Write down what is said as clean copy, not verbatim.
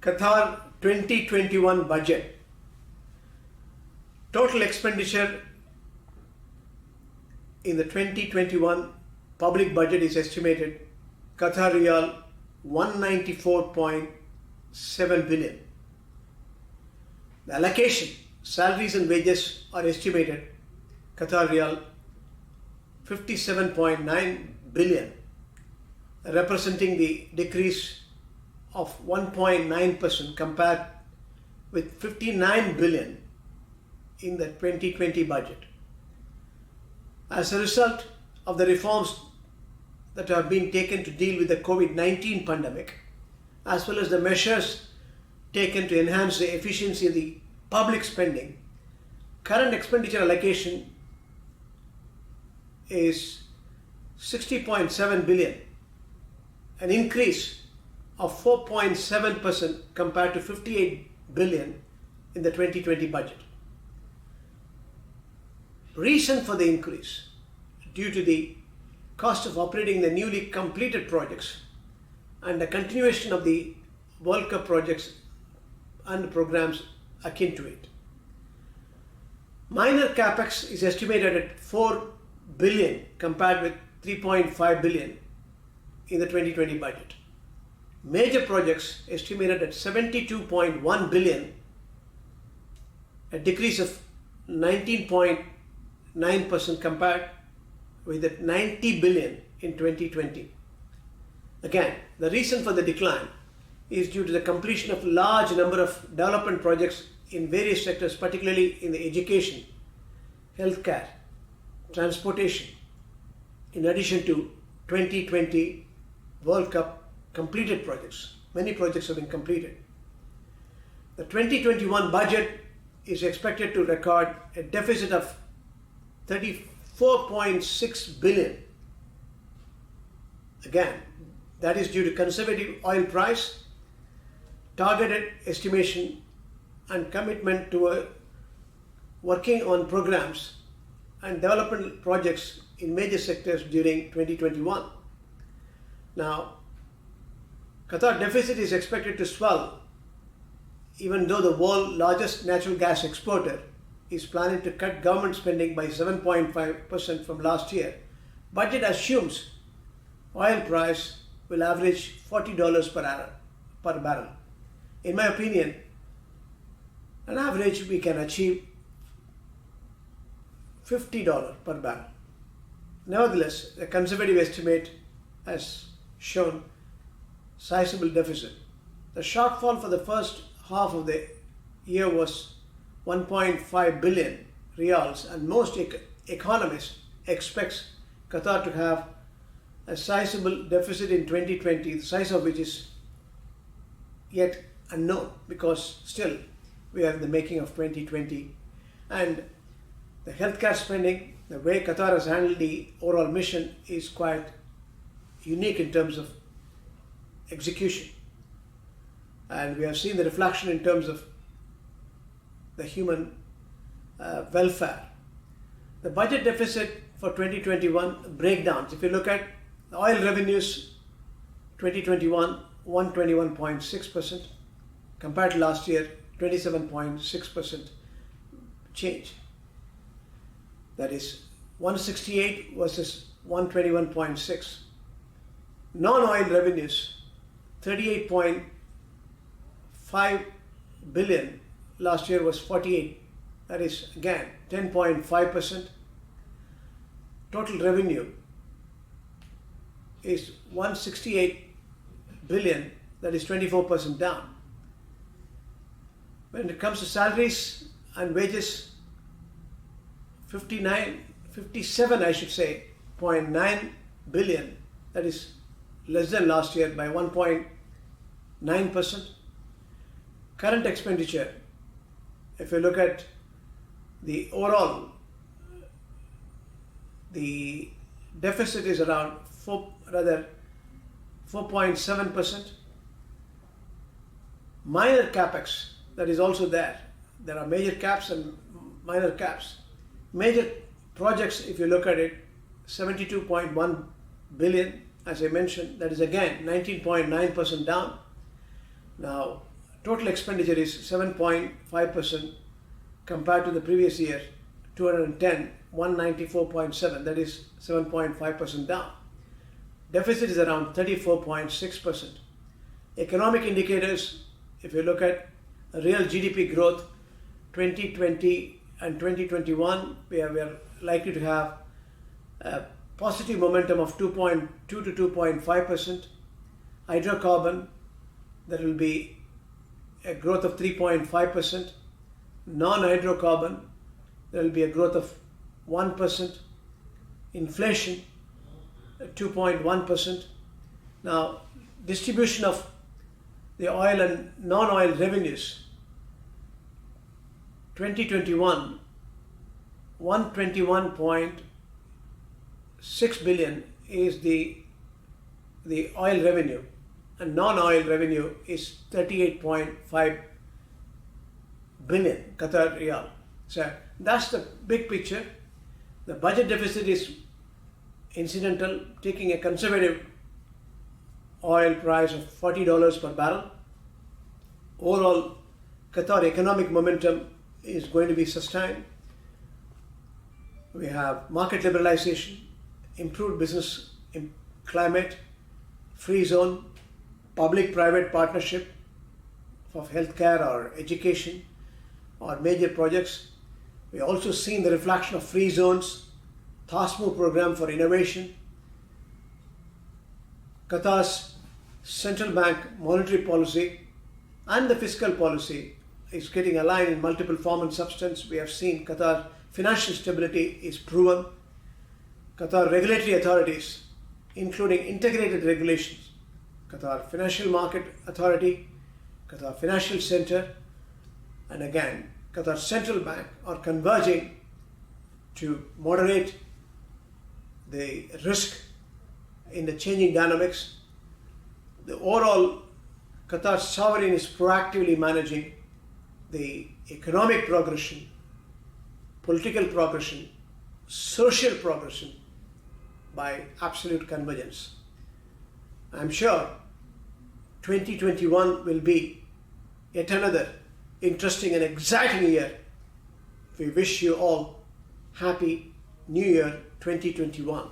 Qatar 2021 budget. Total expenditure in the 2021 public budget is estimated Qatar Riyal 194.7 billion. The allocation, salaries and wages are estimated Qatar Riyal 57.9 billion, representing the decrease of 1.9% compared with 59 billion in the 2020 budget. As a result of the reforms that have been taken to deal with the COVID-19 pandemic, as well as the measures taken to enhance the efficiency of the public spending, current expenditure allocation is 60.7 billion, an increase of 4.7% compared to 58 billion in the 2020 budget. Reason for the increase due to the cost of operating the newly completed projects and the continuation of the World Cup projects and programs akin to it. Minor capex is estimated at 4 billion compared with 3.5 billion in the 2020 budget. Major projects estimated at 72.1 billion, a decrease of 19.9% compared with the 90 billion in 2020. Again, the reason for the decline is due to the completion of large number of development projects in various sectors, particularly in the education, healthcare, transportation, in addition to 2020 World Cup completed projects. Many projects have been completed. The 2021 budget is expected to record a deficit of 34.6 billion. Again, that is due to conservative oil price, targeted estimation and commitment to working on programs and development projects in major sectors during 2021. Now, Qatar deficit is expected to swell even though the world's largest natural gas exporter is planning to cut government spending by 7.5% from last year. Budget assumes oil price will average $40 per barrel. In my opinion, on average we can achieve $50 per barrel. Nevertheless, a conservative estimate has shown sizable deficit. The shortfall for the first half of the year was 1.5 billion riyals, and most economists expect Qatar to have a sizable deficit in 2020, the size of which is yet unknown because still we are in the making of 2020. And the healthcare spending, the way Qatar has handled the overall mission is quite unique in terms of execution. And we have seen the reflection in terms of the human welfare. The budget deficit for 2021 breakdowns. If you look at the oil revenues, 2021, 121.6%, compared to last year, 27.6% change. That is 168 versus 121.6. Non-oil revenues, 38.5 billion. Last year was 48. That is again 10.5%. Total revenue is 168 billion. That is 24% down. When it comes to salaries and wages, 57 I should say, 0.9 billion. That is less than last year by 1.9%. Current expenditure, if you look at the overall, the deficit is around 4.7%. Minor capex, that is also there. There are major caps and minor caps. Major projects, if you look at it, 72.1 billion, as I mentioned, that is again 19.9% down. Now, total expenditure is 7.5% compared to the previous year, 210, 194.7, that is 7.5% down. Deficit is around 34.6%. Economic indicators, if you look at real GDP growth, 2020 and 2021, we are likely to have a positive momentum of 2.2 to 2.5%. Hydrocarbon, there will be a growth of 3.5%. Non-hydrocarbon, there will be a growth of 1%. Inflation, 2.1%. Now, distribution of the oil and non-oil revenues, 2021, 121.6 billion is the oil revenue, and non-oil revenue is 38.5 billion Qatar Riyal. So that's the big picture. The budget deficit is incidental, taking a conservative oil price of $40 per barrel. Overall, Qatar economic momentum is going to be sustained. We have market liberalization, improved business climate, free zone, public-private partnership of healthcare or education or major projects. We also seen the reflection of free zones, TASMU program for innovation. Qatar's central bank monetary policy and the fiscal policy is getting aligned in multiple form and substance. We have seen Qatar financial stability is proven. Qatar regulatory authorities, including integrated regulations, Qatar Financial Market Authority, Qatar Financial Center, and again, Qatar Central Bank are converging to moderate the risk in the changing dynamics. The overall Qatar sovereign is proactively managing the economic progression, political progression, social progression by absolute convergence. I'm sure 2021 will be yet another interesting and exciting year. We wish you all happy New Year 2021.